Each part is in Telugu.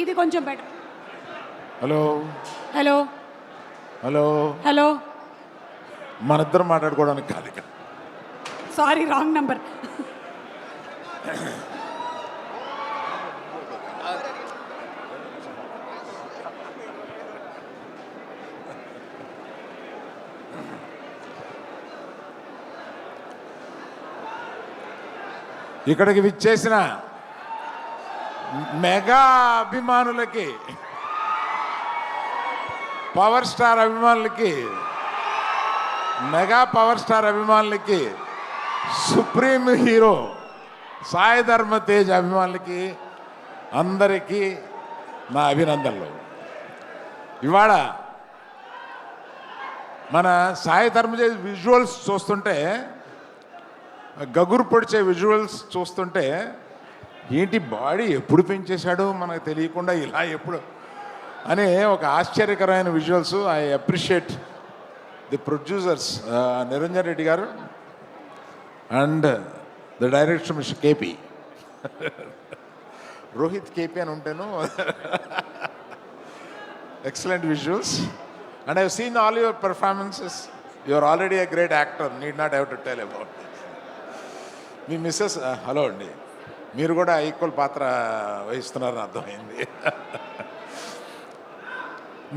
ఇది కొంచెం better. Hello hello hello hello, మన ఇద్దరం మాట్లాడుకోవడానికి కాదు ఇక్కడ. Sorry, wrong number. ఇక్కడికి విచ్చేసిన మెగా అభిమానులకి, పవర్ స్టార్ అభిమానులకి, మెగా పవర్ స్టార్ అభిమానులకి, సుప్రీం హీరో సాయి ధర్మ తేజ్ అభిమానులకి అందరికీ నా అభినందనలు. ఇవాళ మన సాయి ధర్మ తేజ్ విజువల్స్ చూస్తుంటే, గగురు పొడిచే విజువల్స్ చూస్తుంటే, ఏంటి బాడీ ఎప్పుడు పెంచేశాడో మనకు తెలియకుండా ఇలా ఎప్పుడు అనే ఒక ఆశ్చర్యకరమైన visuals. I appreciate the producers Niranjan Reddy గారు and the director mister KP, Rohit KP అని ఉంటాను. Excellent visuals and I have seen all your performances. You are already a great actor, need not have to tell about. మీ మిస్సెస్ హలో అండి, మీరు కూడా ఈక్వల్ పాత్ర వహిస్తున్నారని అర్థమైంది.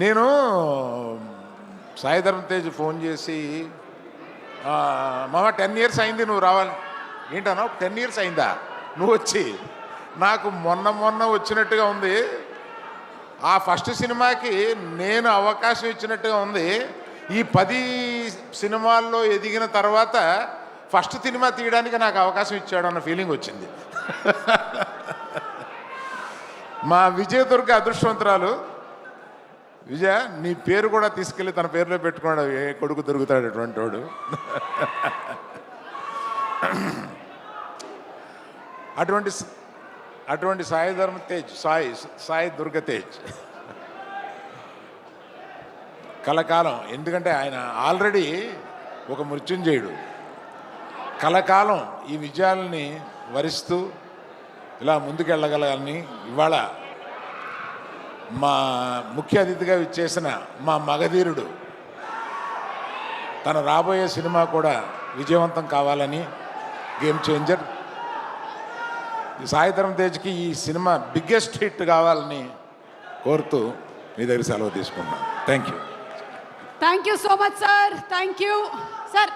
నేను సాయి ధర్మ తేజ్ ఫోన్ చేసి, మామ 10 years అయింది నువ్వు రావాలి. ఏంటన్నా 10 years అయిందా నువ్వు వచ్చి? నాకు మొన్న వచ్చినట్టుగా ఉంది. ఆ ఫస్ట్ సినిమాకి నేను అవకాశం ఇచ్చినట్టుగా ఉంది. ఈ 10 సినిమాల్లో ఎదిగిన తర్వాత ఫస్ట్ సినిమా తీయడానికి నాకు అవకాశం ఇచ్చాడు అన్న ఫీలింగ్ వచ్చింది. మా విజయదుర్గ అదృష్టవంతురాలు. విజయ, నీ పేరు కూడా తీసుకెళ్ళి తన పేరులో పెట్టుకున్నాడు, ఏ కొడుకు దొరుకుతాడు అటువంటి వాడు. అటువంటి సాయి ధర్మ తేజ్, సాయి దుర్గ తేజ్ కలకాలం. ఎందుకంటే ఆయన ఆల్రెడీ ఒక మృత్యుంజయుడు. కలకాలం ఈ విజయాలని వరిస్తూ ఇలా ముందుకెళ్ళగలని ఇవాళ మా ముఖ్య అతిథిగా విచ్చేసిన మా మగధీరుడు తన రాబోయే సినిమా కూడా విజయవంతం కావాలని, గేమ్ చేంజర్ సాయి ధరమ్ తేజ్కి ఈ సినిమా బిగ్గెస్ట్ హిట్ కావాలని కోరుతూ మీ దగ్గర సెలవు తీసుకున్నాను. Thank you. Thank you so much sir. Thank you sir.